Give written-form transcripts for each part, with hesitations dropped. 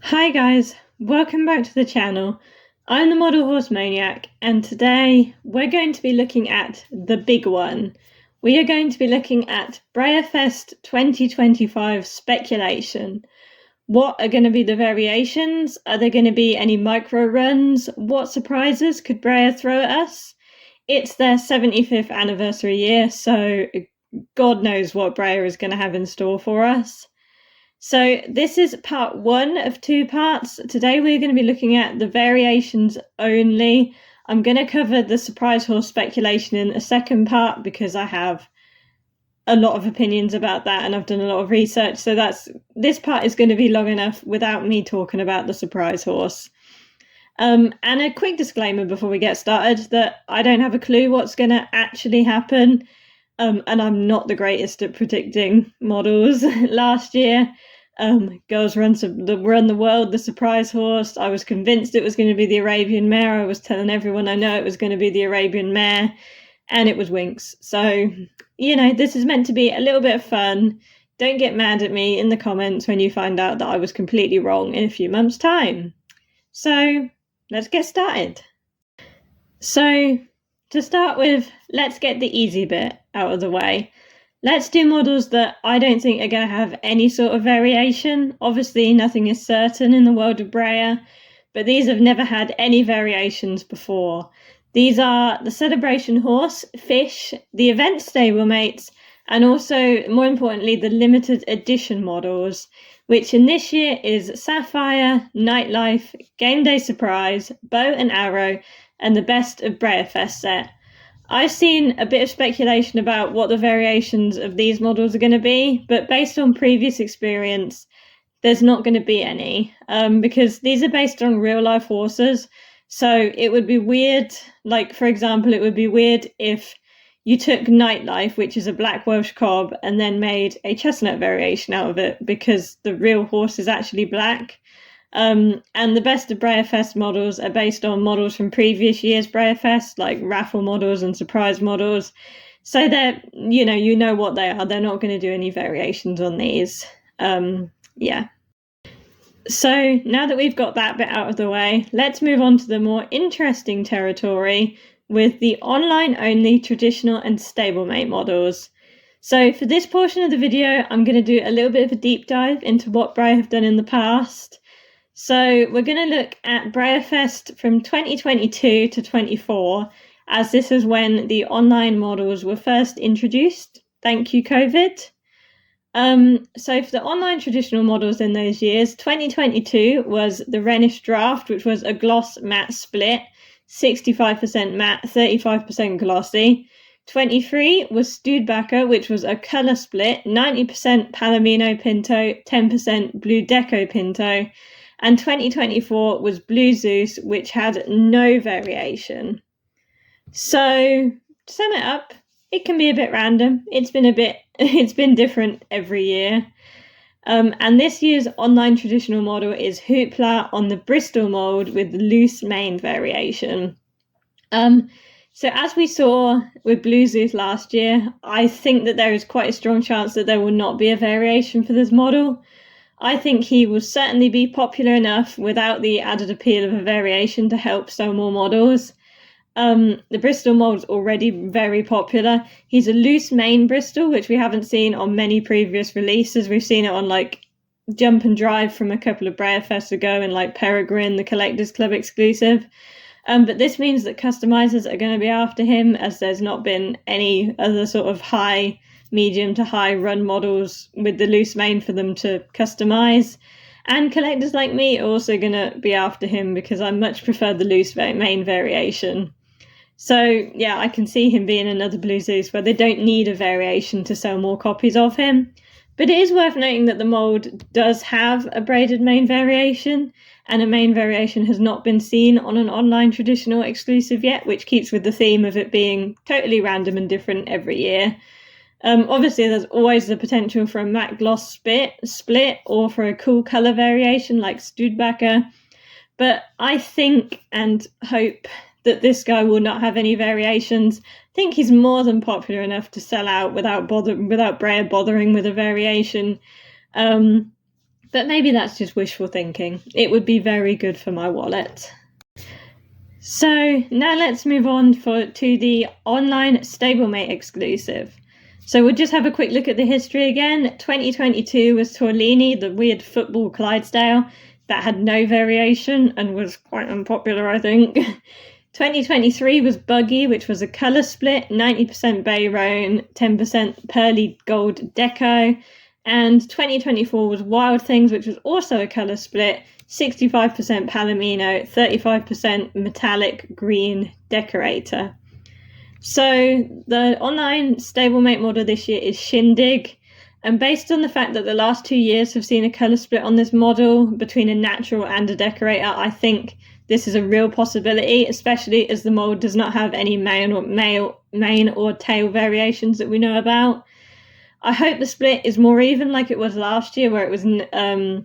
Hi guys, welcome back to the channel. I'm the Model Horse Maniac, and today we're going to be looking at the big one. We are going to be looking at Breyerfest 2025 speculation. What are going to be the variations? Are there going to be any micro runs? What surprises could Breyer throw at us? It's their 75th anniversary year, so God knows what Breyer is going to have in store for us. So this is part one of two parts. Today we're going to be looking at the variations only. I'm going to cover the surprise horse speculation in a second part because I have a lot of opinions about that and I've done a lot of research. So this part is going to be long enough without me talking about the surprise horse. And a quick disclaimer before we get started that I don't have a clue what's going to actually happen. And I'm not the greatest at predicting models. Last year, girls run the world, the surprise horse. I was convinced it was going to be the Arabian mare. I was telling everyone I know it was going to be the Arabian mare, and it was Winx. So, this is meant to be a little bit of fun. Don't get mad at me in the comments when you find out that I was completely wrong in a few months' time. So, let's get started. So, to start with, let's get the easy bit out of the way. Let's do models that I don't think are going to have any sort of variation. Obviously, nothing is certain in the world of Breyer, but these have never had any variations before. These are the celebration horse, fish, the event stablemates, and also, more importantly, the limited edition models, which in this year is Sapphire, Nightlife, Game Day Surprise, Bow and Arrow, and the Best of Breyerfest set. I've seen a bit of speculation about what the variations of these models are going to be, but based on previous experience, there's not going to be any, because these are based on real life horses. So it would be weird, like for example, it would be weird if you took Nightlife, which is a black Welsh cob, and then made a chestnut variation out of it because the real horse is actually black. And the best of Breyerfest models are based on models from previous years' Breyerfest, like raffle models and surprise models. So they're, you know what they are. They're not going to do any variations on these. Yeah. So now that we've got that bit out of the way, let's move on to the more interesting territory with the online-only traditional and stablemate models. So for this portion of the video, I'm going to do a little bit of a deep dive into what Breyer have done in the past. So we're going to look at Breyerfest from 2022 to 24, as this is when the online models were first introduced. Thank you, COVID. So for the online traditional models in those years, 2022 was the Rhenish Draft, which was a gloss matte split, 65% matte, 35% glossy. 23 was Studebaker, which was a colour split, 90% Palomino Pinto, 10% Blue Deco Pinto. And 2024 was Blue Zeus, which had no variation. So, to sum it up, it can be a bit random. It's been different every year. And this year's online traditional model is Hoopla on the Bristol mould with loose mane variation. So as we saw with Blue Zeus last year, I think that there is quite a strong chance that there will not be a variation for this model. I think he will certainly be popular enough without the added appeal of a variation to help sell more models. The Bristol mold's already very popular. He's a loose mane Bristol, which we haven't seen on many previous releases. We've seen it on like Jump and Drive from a couple of Breyerfests ago and like Peregrine, the Collectors Club exclusive. But this means that customizers are going to be after him, as there's not been any other sort of medium to high run models with the loose mane for them to customize. And collectors like me are also going to be after him because I much prefer the loose mane variation. So yeah, I can see him being another Blue Zeus where they don't need a variation to sell more copies of him. But it is worth noting that the mold does have a braided mane variation, and a mane variation has not been seen on an online traditional exclusive yet, which keeps with the theme of it being totally random and different every year. Obviously, there's always the potential for a matte gloss split or for a cool colour variation like Studebaker. But I think and hope that this guy will not have any variations. I think he's more than popular enough to sell out without Breyer bothering with a variation. But but maybe that's just wishful thinking. It would be very good for my wallet. So now let's move on to the online stablemate exclusive. So we'll just have a quick look at the history again. 2022 was Torlini, the weird football Clydesdale that had no variation and was quite unpopular, I think. 2023 was Buggy, which was a colour split, 90% Bayron, 10% Pearly Gold Deco. And 2024 was Wild Things, which was also a colour split, 65% Palomino, 35% Metallic Green Decorator. So the online stablemate model this year is Shindig. And based on the fact that the last 2 years have seen a colour split on this model between a natural and a decorator, I think this is a real possibility, especially as the mold does not have any mane or tail variations that we know about. I hope the split is more even like it was last year, where it was 65%,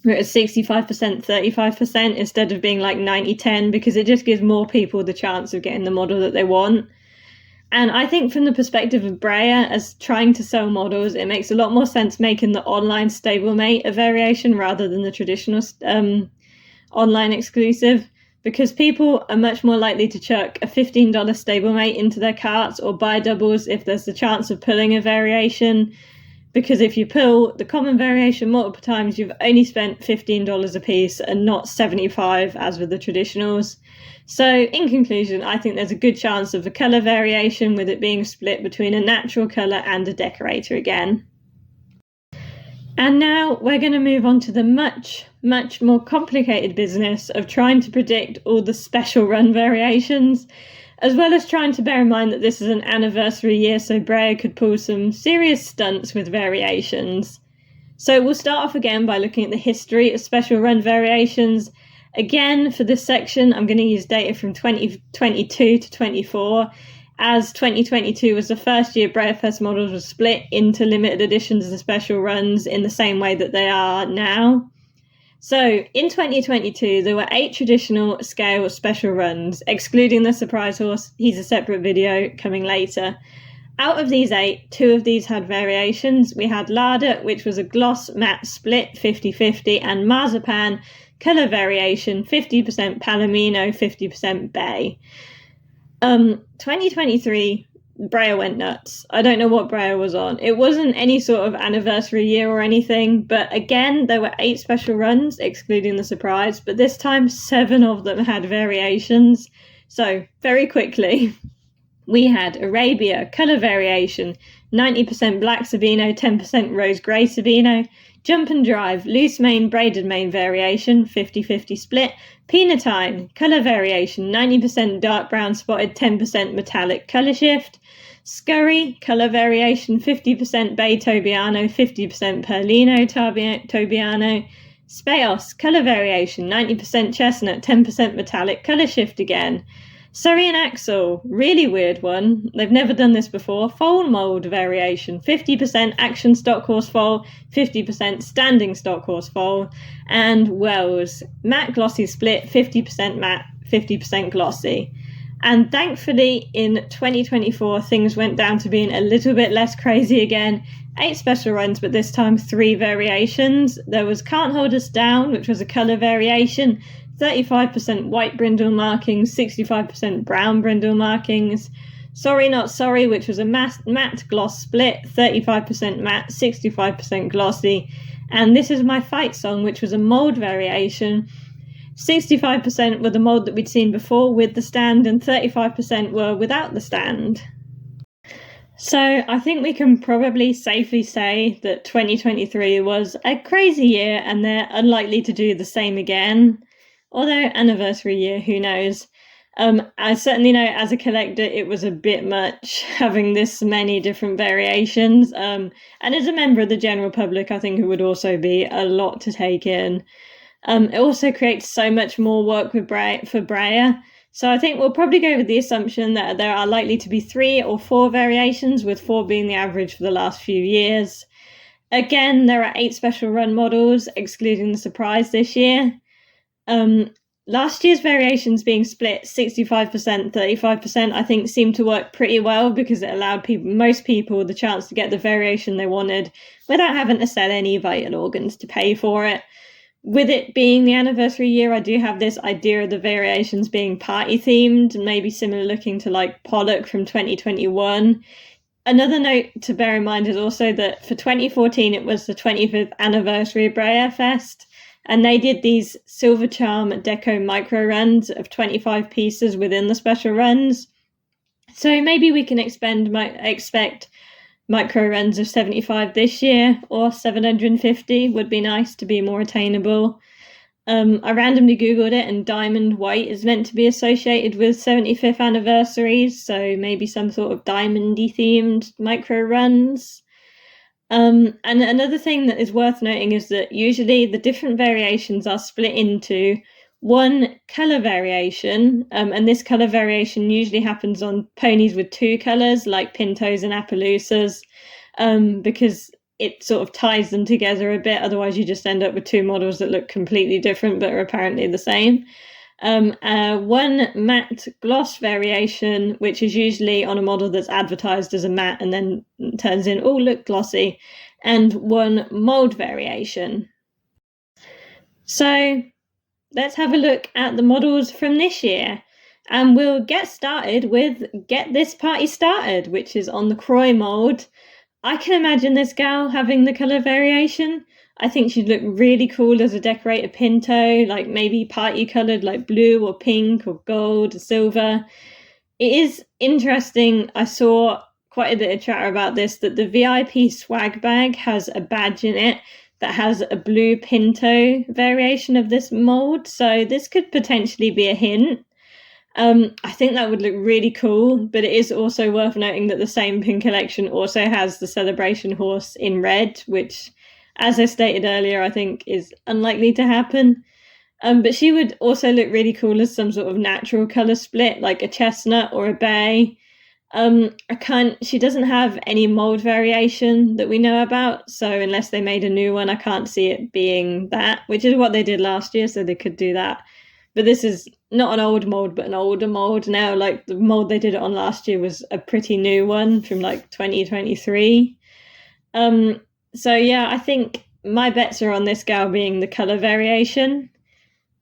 35% instead of being like 90-10, because it just gives more people the chance of getting the model that they want. And I think from the perspective of Breyer, as trying to sell models, it makes a lot more sense making the online stablemate a variation rather than the traditional online exclusive, because people are much more likely to chuck a $15 stablemate into their carts or buy doubles if there's the chance of pulling a variation. Because if you pull the common variation multiple times, you've only spent $15 a piece and not $75 as with the traditionals. So in conclusion, I think there's a good chance of a colour variation, with it being split between a natural colour and a decorator again. And now we're going to move on to the much more complicated business of trying to predict all the special run variations, as well as trying to bear in mind that this is an anniversary year, so Breyer could pull some serious stunts with variations. So we'll start off again by looking at the history of special run variations. Again, for this section, I'm going to use data from 2022 to 24, as 2022 was the first year Breyerfest models were split into limited editions and special runs in the same way that they are now. So in 2022, there were 8 traditional scale special runs, excluding the surprise horse. He's a separate video coming later. Out of these 8, 2 of these had variations. We had Larder, which was a gloss matte split 50-50, and Marzipan, colour variation 50% Palomino, 50% Bay. 2023, Breyer went nuts. I don't know what Breyer was on. It wasn't any sort of anniversary year or anything, but again, there were 8 special runs, excluding the surprise, but this time 7 of them had variations. So very quickly, we had Arabia, colour variation, 90% black Sabino, 10% rose grey Sabino. Jump and Drive, loose mane, braided mane variation, 50-50 split. Penatine, colour variation, 90% dark brown spotted, 10% metallic colour shift. Scurry, colour variation, 50% Bay Tobiano, 50% Perlino Tobiano. Speos, colour variation, 90% chestnut, 10% metallic colour shift again. Surrey and Axel, really weird one. They've never done this before. Foal mould variation, 50% action stock horse foal, 50% standing stock horse foal. And Wells, matte glossy split, 50% matte, 50% glossy. And thankfully in 2024, things went down to being a little bit less crazy again. 8 special runs, but this time 3 variations. There was Can't Hold Us Down, which was a colour variation, 35% white brindle markings, 65% brown brindle markings. Sorry Not Sorry, which was a matte gloss split, 35% matte, 65% glossy. And This Is My Fight Song, which was a mould variation. 65% were the mould that we'd seen before with the stand, and 35% were without the stand. So I think we can probably safely say that 2023 was a crazy year, and they're unlikely to do the same again. Although anniversary year, who knows? I certainly know as a collector it was a bit much having this many different variations. And as a member of the general public, I think it would also be a lot to take in. It also creates so much more work for Breyer. So I think we'll probably go with the assumption that there are likely to be 3 or 4 variations, with 4 being the average for the last few years. Again, there are 8 special run models, excluding the surprise this year. last year's variations being split 65%, 35%, I think seemed to work pretty well because it allowed most people the chance to get the variation they wanted without having to sell any vital organs to pay for it. With it being the anniversary year, I do have this idea of the variations being party themed and maybe similar looking to like Pollock from 2021. Another note to bear in mind is also that for 2014, it was the 25th anniversary of Breyerfest, and they did these Silver Charm Deco micro runs of 25 pieces within the special runs. So maybe we can expect micro runs of 75 this year, or 750 would be nice to be more attainable. I randomly Googled it, and diamond white is meant to be associated with 75th anniversaries, so maybe some sort of diamondy themed micro runs. And another thing that is worth noting is that usually the different variations are split into one color variation, and this color variation usually happens on ponies with two colors like Pintos and Appaloosas, because it sort of ties them together a bit. Otherwise you just end up with two models that look completely different but are apparently the same. One matte gloss variation, which is usually on a model that's advertised as a matte and then turns in, oh, look glossy, and one mold variation. So let's have a look at the models from this year, and we'll get started with Get This Party Started, which is on the Croy mold. I can imagine this gal having the colour variation. I think she'd look really cool as a decorated Pinto, like maybe party coloured like blue or pink or gold or silver. It is interesting, I saw quite a bit of chatter about this, that the VIP swag bag has a badge in it that has a blue Pinto variation of this mould, so this could potentially be a hint. I think that would look really cool, but it is also worth noting that the same pin collection also has the celebration horse in red, which, as I stated earlier, I think is unlikely to happen. But she would also look really cool as some sort of natural colour split, like a chestnut or a bay. She doesn't have any mould variation that we know about, so unless they made a new one, I can't see it being that, which is what they did last year, so they could do that. But this is not an old mold, but an older mold now. Like the mold they did it on last year was a pretty new one from like 2023. So yeah, I think my bets are on this gal being the colour variation.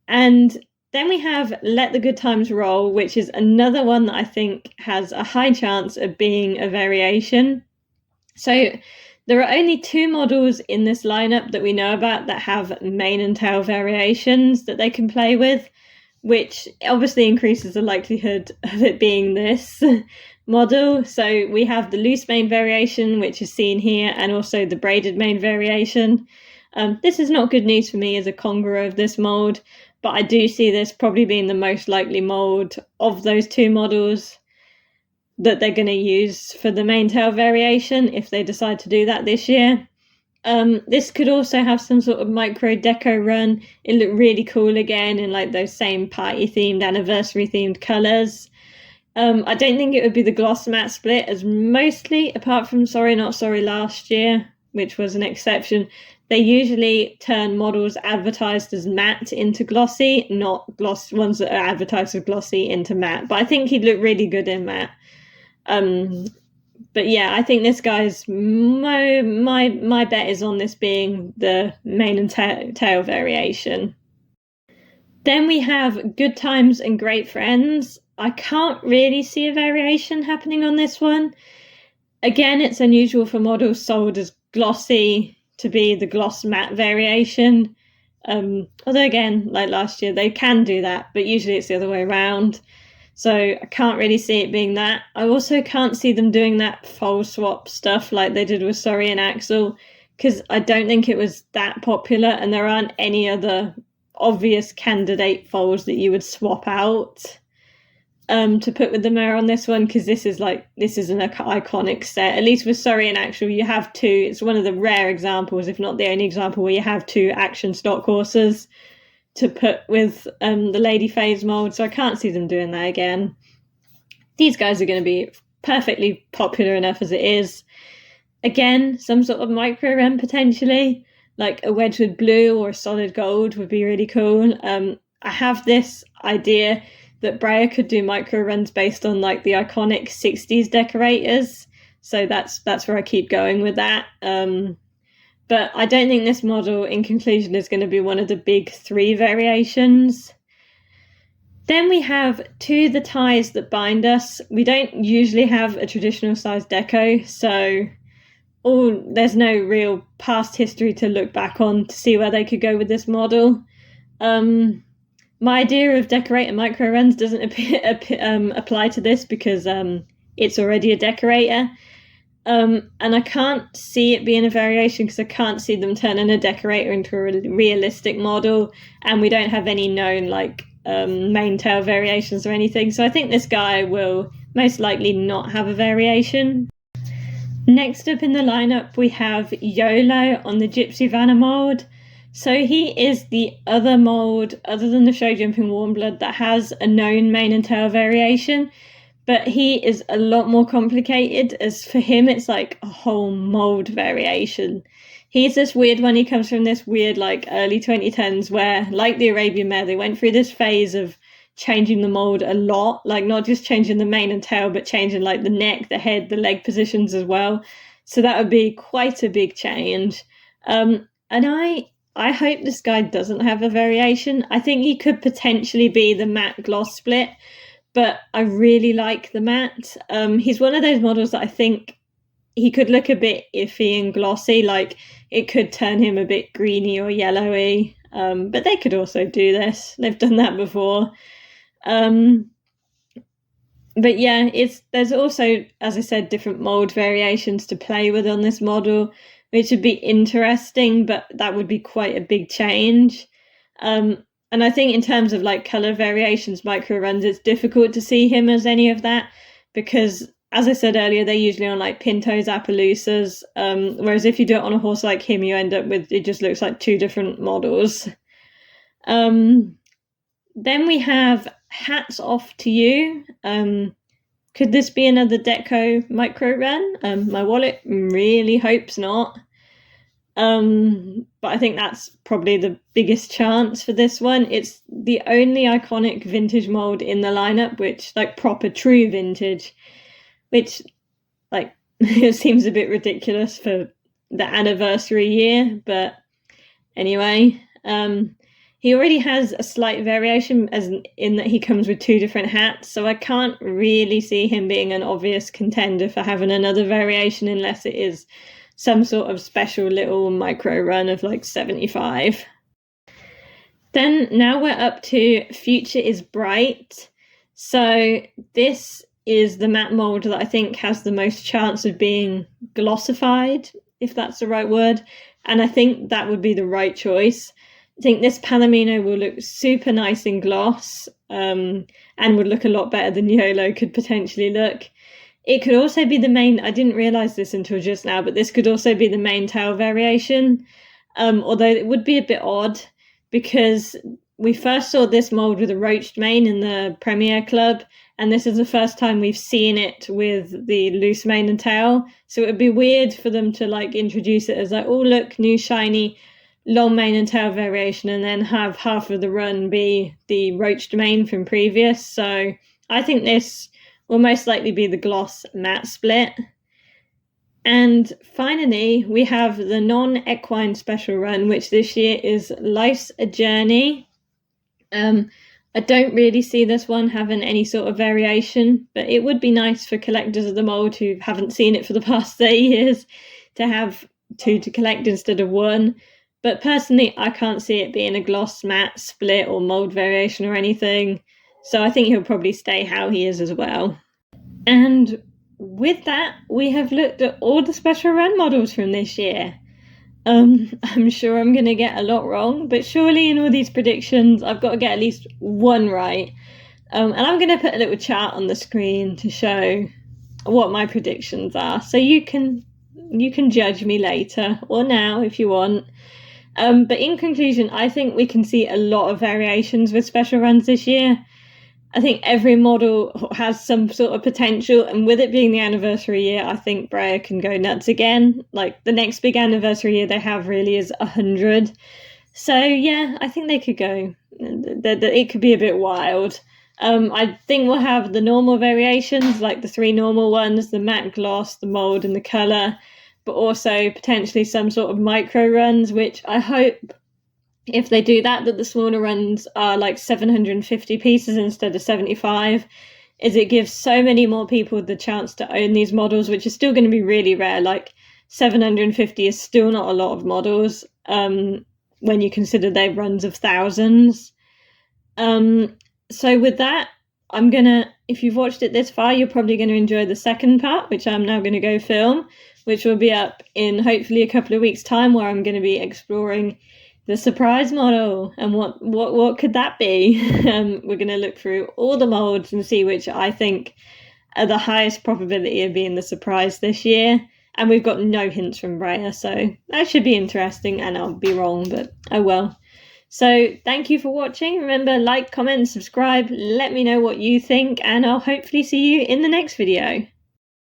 And then we have Let the Good Times Roll, which is another one that I think has a high chance of being a variation. So there are only two models in this lineup that we know about that have mane and tail variations that they can play with, which obviously increases the likelihood of it being this model. So we have the loose mane variation, which is seen here, and also the braided mane variation. This is not good news for me as a conqueror of this mold, but I do see this probably being the most likely mold of those two models that they're going to use for the mane tail variation if they decide to do that this year. This could also have some sort of micro deco run. It looked really cool again in like those same party themed, anniversary themed colours. I don't think it would be the gloss matte split, as mostly, apart from Sorry Not Sorry last year, which was an exception, they usually turn models advertised as matte into glossy, not gloss ones that are advertised as glossy into matte. But I think he'd look really good in matte. But yeah, I think this guy's my bet is on this being the mane and tail variation. Then we have Good Times and Great Friends. I can't really see a variation happening on this one. Again, it's unusual for models sold as glossy to be the gloss matte variation. Although again, like last year, they can do that, but usually it's the other way around. So I can't really see it being that. I also can't see them doing that foal swap stuff like they did with Sorry and Axel, because I don't think it was that popular, and there aren't any other obvious candidate foals that you would swap out to put with the mare on this one, because this is an iconic set. At least with Sorry and Axel, you have two. It's one of the rare examples, if not the only example, where you have two action stock horses to put with the Lady Phase mold, so I can't see them doing that again. These guys are going to be perfectly popular enough as it is. Again, some sort of micro run potentially, like a Wedgwood blue or a solid gold would be really cool. I have this idea that Breyer could do micro runs based on like the iconic 60s decorators. So that's where I keep going with that. But I don't think this model, in conclusion, is going to be one of the big 3 variations. Then we have the ties that bind us. We don't usually have a traditional size deco, so there's no real past history to look back on to see where they could go with this model. My idea of decorator micro runs doesn't apply to this because it's already a decorator. And I can't see it being a variation because I can't see them turning a decorator into a realistic model, and we don't have any known like main tail variations or anything. So I think this guy will most likely not have a variation. Next up in the lineup, we have YOLO on the Gypsy Vanna mold. So he is the other mold, other than the show jumping warm blood, that has a known mane and tail variation. But he is a lot more complicated, as for him, it's like a whole mold variation. He's this weird one. He comes from this weird, like, early 2010s where, like the Arabian mare, they went through this phase of changing the mold a lot, like not just changing the mane and tail, but changing like the neck, the head, the leg positions as well. So that would be quite a big change. And I hope this guy doesn't have a variation. I think he could potentially be the matte gloss split, but I really like the matte. He's one of those models that I think he could look a bit iffy and glossy, like it could turn him a bit greeny or yellowy. But they could also do this. They've done that before. But yeah, there's also, as I said, different mold variations to play with on this model, which would be interesting, but that would be quite a big change. And I think in terms of like color variations, micro runs, it's difficult to see him as any of that because, as I said earlier, they're usually on like Pintos, Appaloosas, whereas if you do it on a horse like him, you end up with, it just looks like 2 different models. Then we have Hats Off to You. Could this be another Deco micro run? My wallet really hopes not. But I think that's probably the biggest chance for this one. It's the only iconic vintage mold in the lineup, which like proper true vintage, which like it seems a bit ridiculous for the anniversary year, but anyway, he already has a slight variation as in that he comes with 2 different hats, so I can't really see him being an obvious contender for having another variation unless it is some sort of special little micro run of like 75. Then now we're up to Future is Bright. So this is the matte mold that I think has the most chance of being glossified, if that's the right word. And I think that would be the right choice. I think this Palomino will look super nice in gloss, and would look a lot better than YOLO could potentially look. It could also be the main, I didn't realise this until just now, but this could also be the main tail variation, although it would be a bit odd because we first saw this mould with a roached mane in the Premier Club, and this is the first time we've seen it with the loose mane and tail. So it would be weird for them to like introduce it as like, oh look, new shiny long mane and tail variation, and then have half of the run be the roached mane from previous. So I think this will most likely be the gloss matte split. And finally, we have the non-equine special run, which this year is Life's a Journey. I don't really see this one having any sort of variation, but it would be nice for collectors of the mold who haven't seen it for the past 30 years to have 2 to collect instead of 1. But personally, I can't see it being a gloss matte split or mold variation or anything. So I think he'll probably stay how he is as well. And with that, we have looked at all the special run models from this year. I'm sure I'm going to get a lot wrong, but surely in all these predictions, I've got to get at least 1 right. And I'm going to put a little chart on the screen to show what my predictions are. So you can judge me later or now if you want. But in conclusion, I think we can see a lot of variations with special runs this year. I think every model has some sort of potential, and with it being the anniversary year, I think Breyer can go nuts again. Like the next big anniversary year they have really is 100. So yeah, I think they could go it could be a bit wild. I think we'll have the normal variations, like the 3 normal ones, the matte gloss, the mold, and the colour, but also potentially some sort of micro runs, which I hope, if they do that the smaller runs are like 750 pieces instead of 75, is it gives so many more people the chance to own these models, which is still going to be really rare. Like 750 is still not a lot of models when you consider they're runs of thousands. So with that, if you've watched it this far, you're probably going to enjoy the second part, which I'm now going to go film, which will be up in hopefully a couple of weeks' time, where I'm going to be exploring the surprise model and what could that be. We're going to look through all the molds and see which I think are the highest probability of being the surprise this year. And we've got no hints from Breyer, so that should be interesting, and I'll be wrong, but oh well. So thank you for watching. Remember, like, comment, subscribe, let me know what you think, and I'll hopefully see you in the next video.